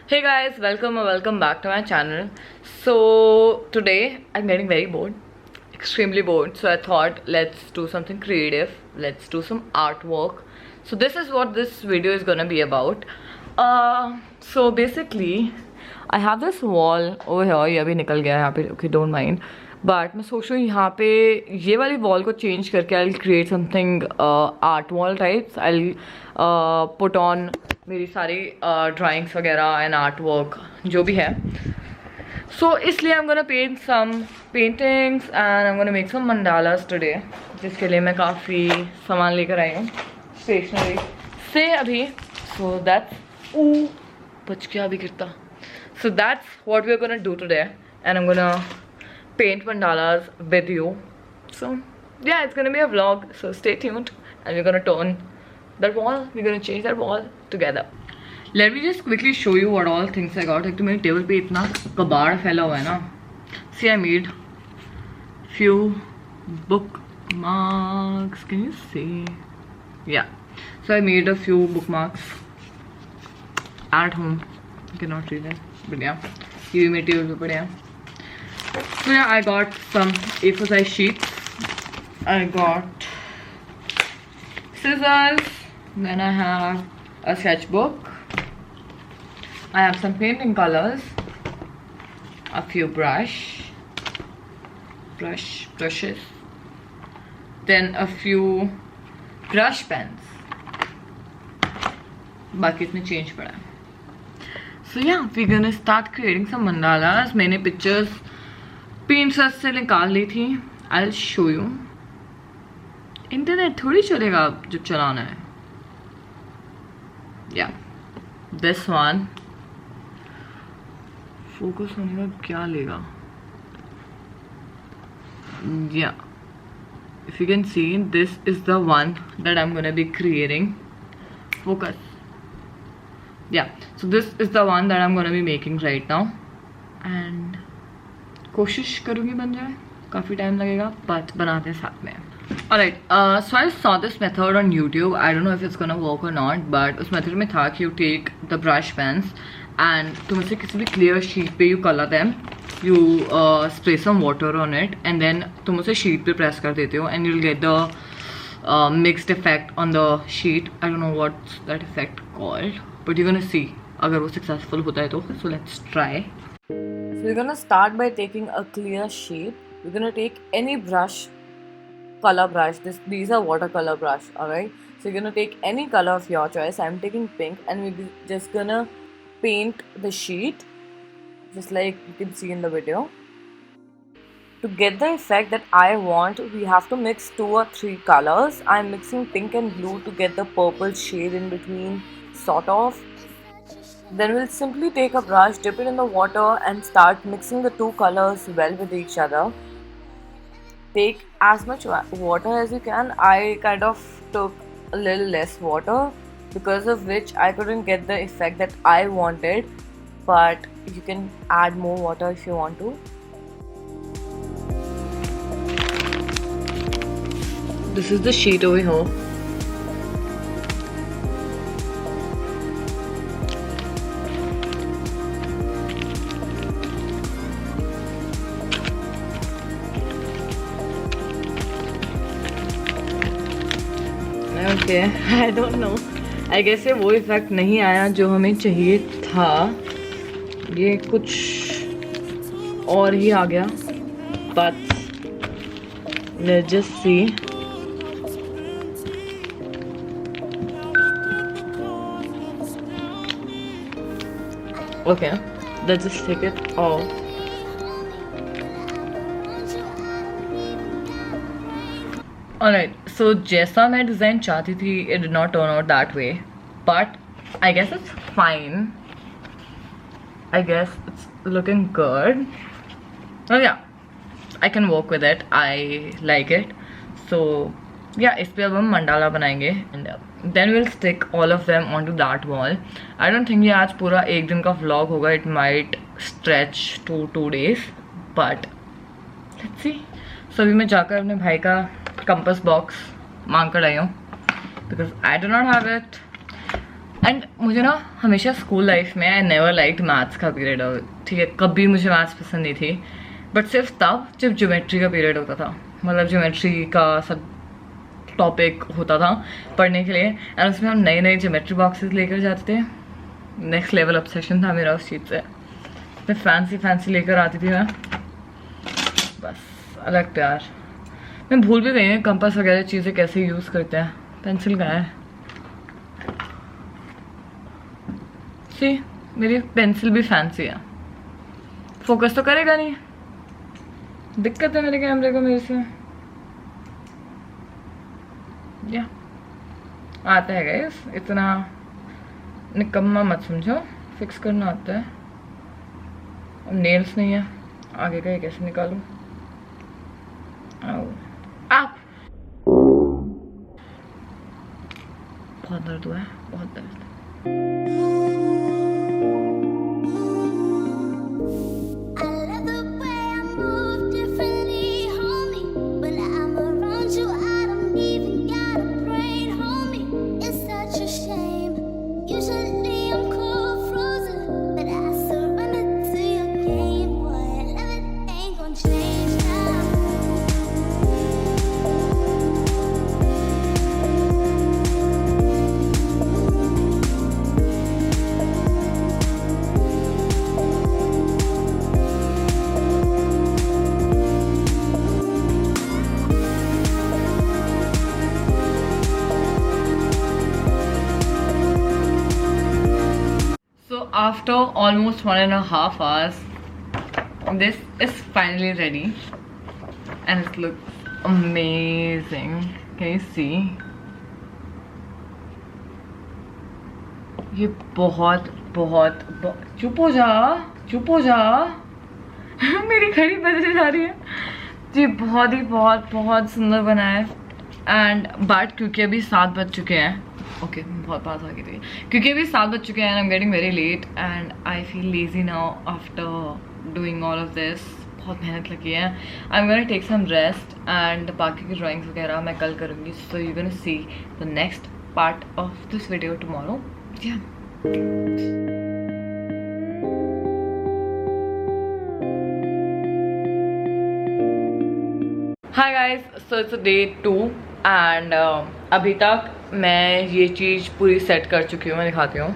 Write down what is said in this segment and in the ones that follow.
Hey guys, welcome or welcome back to my channel. So today I'm getting very bored, extremely bored. So I thought let's do something creative. Let's do some artwork. So this is what this video is gonna be about. So basically I have this wall over here. ये अभी निकल गया है यहाँ पे. Okay, don't mind. But मैं सोच रही हूँ यहाँ पे ये वाली wall को change करके I'll create something art wall types. I'll put on मेरी सारी ड्राइंग्स वगैरह एंड आर्ट वर्क जो भी है. सो इसलिए I am gonna paint some paintings and I am gonna make some mandalas today, जिसके लिए मैं काफ़ी सामान लेकर आई हूँ स्टेशनरी से अभी. सो दैट्स बच गया अभी गिरता. So that's what we are gonna do today and I am gonna paint mandalas with you. So yeah, it's gonna be a vlog, so stay tuned and we're gonna turn that wall, we're gonna change that wall together. Let me just quickly show you what all things I got. एक तो मेरी table पे इतना कबाड़ फैला हुआ है ना. See, I made few bookmarks. Can you see? Yeah. So I made a few bookmarks at home. You cannot read it, but yeah. ये भी मेरी टेबल पे पड़े हैं. So yeah, I got some A4 size sheets. I got scissors. Then I have a sketchbook. I have some painting colors, a few brushes, then a few brush pens. बाकी इसमें change पड़ा है. So yeah, we're gonna start creating some mandalas. मैंने pictures Pinterest से निकाल ली थी. I'll show you. Internet थोड़ी चलेगा जब चलाना है. Yeah, this one. फोकस होने का क्या लेगा? Yeah, if you can see, this is the one that I'm gonna be creating. Focus. Yeah, so this is the one that I'm gonna be making right now, and कोशिश करूँगी बन जाए. काफ़ी time लगेगा, but बनाते हैं साथ में. Alright, so I saw this method on YouTube. I don't know if it's gonna work or not, but उस method में था कि you take the brush pens and तुम इसे किसी भी clear sheet पे you color them, you spray some water on it, and then तुम उसे sheet पे press कर देते हो and you'll get the mixed effect on the sheet. I don't know what's that effect called, but you're gonna see अगर वो successful होता है तो. So let's try. So we're gonna start by taking a clear sheet. We're gonna take any brush, color brush. These are watercolor brush. Alright, so you're gonna take any color of your choice. I'm taking pink, and we're just gonna paint the sheet just like you can see in the video. To get the effect that I want, we have to mix 2 or 3 colors. I'm mixing pink and blue to get the purple shade in between, sort of. Then we'll simply take a brush, dip it in the water, and start mixing the 2 colors well with each other. Take as much water as you can. I kind of took a little less water, because of which I couldn't get the effect that I wanted, but you can add more water if you want to. This is the sheet over here. Okay, I don't know. I guess ये वो effect नहीं आया जो हमें चाहिए था. ये कुछ और ही आ गया. But let's just see. Okay, let's just take it off. Alright, so जैसा मैं डिज़ाइन चाहती थी, it did not turn out that way, but I guess it's fine. I guess it's looking good. Oh yeah, I can work with it. I like it. So yeah, इस पे अब हम mandala बनाएंगे and then we'll stick all of them onto that wall. I don't think ये आज पूरा एक दिन का vlog होगा. It might stretch to 2 days, but let's see. So अभी मैं जाकर अपने भाई का कंपास बॉक्स मांग कर आई हूँ because I do not have it. And मुझे ना हमेशा स्कूल लाइफ में आई नेवर लाइक्ड मैथ्स का पीरियड, ठीक है, कभी मुझे मैथ्स पसंद नहीं थी, बट सिर्फ तब जब ज्योमेट्री का पीरियड होता था, मतलब ज्योमेट्री का सब टॉपिक होता था पढ़ने के लिए, एंड उसमें हम नए नए ज्योमेट्री बॉक्सेस लेकर जाते थे। नेक्स्ट लेवल ऑब्सेशन था मेरा उस चीज़ से, मैं फैंसी फैंसी लेकर आती थी मैं, बस अलग प्यार। मैं भूल भी गई हूँ कंपास वगैरह चीज़ें कैसे यूज़ करते हैं। पेंसिल कहाँ है? सी मेरी पेंसिल भी फैंसी है, फोकस तो करेगा नहीं, दिक्कत है मेरे कैमरे को मेरे से। या आता है गाइस, इतना निकम्मा मत समझो, फिक्स करना आता है। अब नेल्स नहीं है, आगे का ये कैसे निकालूं? आओ आप, बहुत दर्द हुआ है, बहुत दर्द। After almost 1.5 hours, this is finally ready and it looks amazing. Can you see? ये बहुत बहुत चुप हो जा, चुप हो जा मेरी घड़ी बजने जा रही है। जी बहुत ही बहुत सुंदर बना है। एंड बट क्योंकि अभी 7 बज चुके हैं, ओके बहुत पास आ गई थी, क्योंकि अभी 7 बज चुके हैं, I am getting very late and I feel lazy now after doing all of this. बहुत मेहनत लगी है। I am gonna take some rest and बाकी की ड्राइंग्स वगैरह मैं कल करूँगी। So you gonna see the next part of this video tomorrow. Hi guys, so it's day 2 and अभी तक मैं ये चीज़ पूरी सेट कर चुकी हूँ। मैं दिखाती हूँ।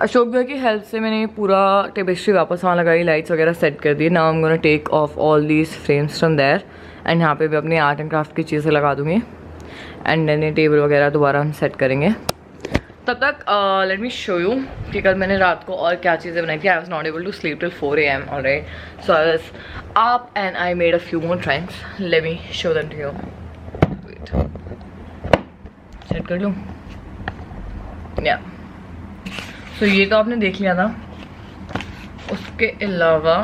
अशोक भैया की हेल्प से मैंने पूरा टेपेस्ट्री वापस वहाँ लगाई, लाइट्स वगैरह सेट कर दी। Now I am gonna take off all these frames from there and यहाँ पे भी अपनी आर्ट एंड क्राफ्ट की चीज़ें लगा दूँगी एंड देन ये टेबल वगैरह दोबारा हम सेट करेंगे। तब तक लेट मी शो यू कि कल मैंने रात को और क्या चीज़ें बनाई थी। I was not able to sleep till 4 AM alright, so I was up and I made a few more drawings. Let me show them to you. Wait, set कर लूँ या सो ये तो आपने देख लिया था। उसके अलावा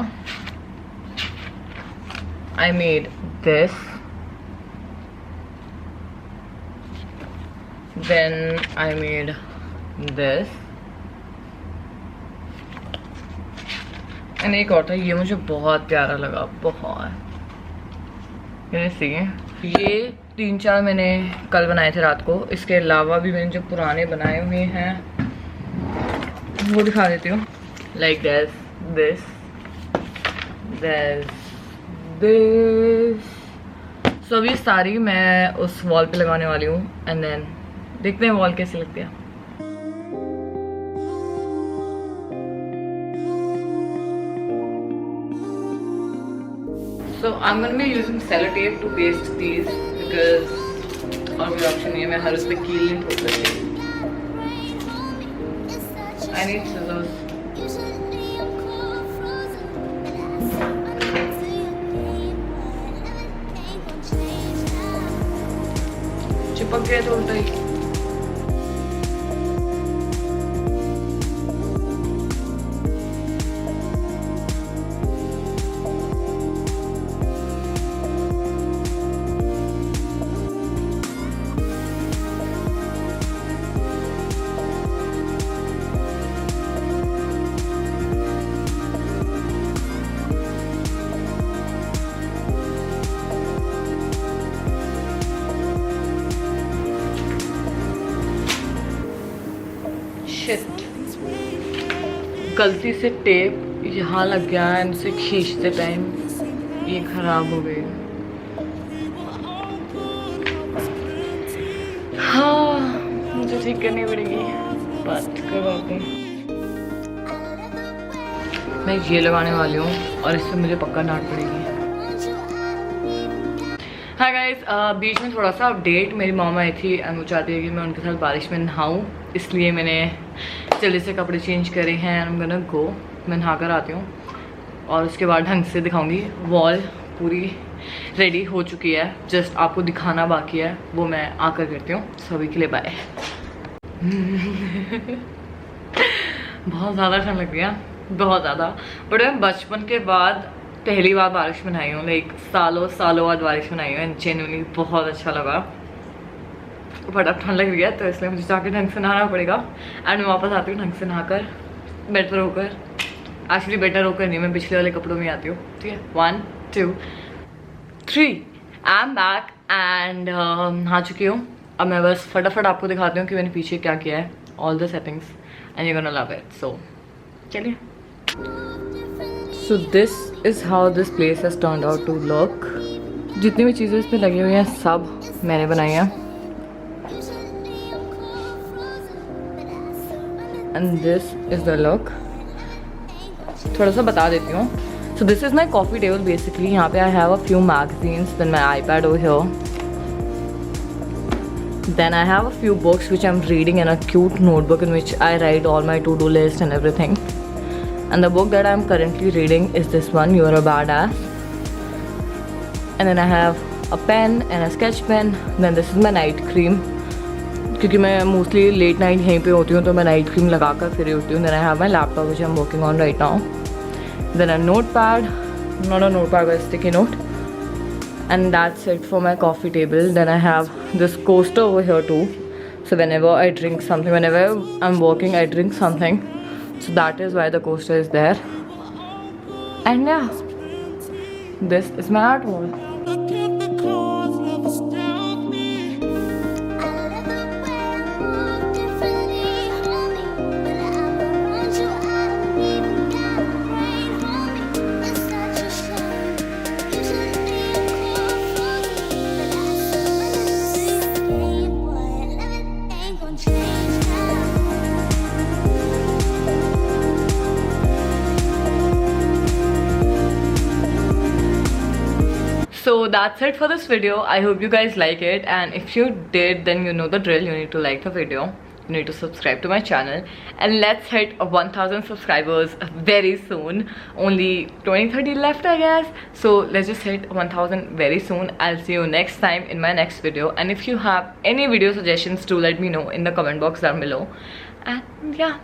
I made this, then I made this and एक और था, ये मुझे बहुत प्यारा लगा, बहुत। ये 3-4 मैंने कल बनाए थे रात को। इसके अलावा भी मैंने जो पुराने बनाए हुए हैं वो दिखा देती हूँ। लाइक दिस सो अभी सारी मैं उस वॉल पे लगाने वाली हूँ एंड देन देखते हैं वॉल कैसी लगती है। So I'm gonna be using sellotape to paste these because और कोई ऑप्शन नहीं है, मैं हर उस पे कील नहीं ठोक सकती। I need scissors. चिपक गए तो उल्टा ही। गलती से टेप यहाँ लग गया एंड इसे खींचते टाइम ये खराब हो गई। हाँ मुझे ठीक करनी पड़ेगी, बात कोई बात नहीं। मैं ये लगाने वाली हूँ और इससे मुझे पक्का डांट पड़ेगी। हाँ गाइस, बीच में थोड़ा सा अपडेट, मेरी मॉम आई थी एंड वो चाहती है कि मैं उनके साथ बारिश में नहाऊँ, इसलिए मैंने जल्दी से कपड़े चेंज करे हैं एंड I'm gonna go। मैं नहा कर आती हूँ और उसके बाद ढंग से दिखाऊंगी। वॉल पूरी रेडी हो चुकी है, जस्ट आपको दिखाना बाकी है, वो मैं आकर करती हूँ। सभी के लिए बाय। बहुत ज़्यादा ठंड लग रही है, बहुत ज़्यादा। बट मैं बचपन के बाद पहली बार बारिश में नहाई हूँ, लाइक सालों बाद बारिश में नहाई हूँ एंड जेन्युइनली बहुत अच्छा लगा। बट अब ठंड लग रही है तो इसलिए मुझे जाके ढंग से नहाना पड़ेगा एंड मैं वापस आती हूँ ढंग से नहाकर, बेटर होकर। एक्चुअली बेटर होकर नहीं, मैं पिछले वाले कपड़ों में आती हूँ। ठीक है, 1 2 3 आई एम बैक एंड नहा चुकी हूँ। अब मैं बस फटाफट आपको दिखाती हूँ कि मैंने पीछे क्या किया है, all the settings and you gonna love it. So चलिए। So this is how this place has turned out to look. जितनी भी चीज़ें इस पर लगी हुई हैं सब मैंने बनाई हैं and this is the look. थोड़ा सा बता देती हूँ। So this is my coffee table basically. यहाँ पे I have a few magazines, then my iPad over here, then I have a few books which I'm reading in a cute notebook in which I write all my to-do list and everything. And the book that I'm currently reading is this one, You're a Badass. And then I have a pen and a sketch pen. Then this is my night cream, क्योंकि मैं mostly late night यहीं पे होती हूँ तो मैं night cream लगा कर फिर होती हूँ. Then I have my laptop which I'm working on right now. Then a notepad, not a notepad but a sticky note. And that's it for my coffee table. Then I have this coaster over here too, so whenever I drink something, whenever I'm working I drink something, so that is why the coaster is there. And yeah, this is my art wall. So that's it for this video. I hope you guys like it, and if you did, then you know the drill. You need to like the video, you need to subscribe to my channel, and let's hit 1000 subscribers very soon. Only 20-30 left I guess, so let's just hit 1000 very soon. I'll see you next time in my next video, and if you have any video suggestions, do let me know in the comment box down below. And yeah,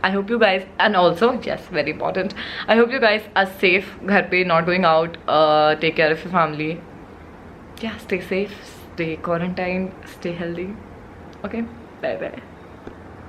I hope you guys, and also yes, very important, I hope you guys are safe घर पे, not going out. Take care of your family. Yeah, stay safe, stay quarantined, stay healthy. Okay, bye bye.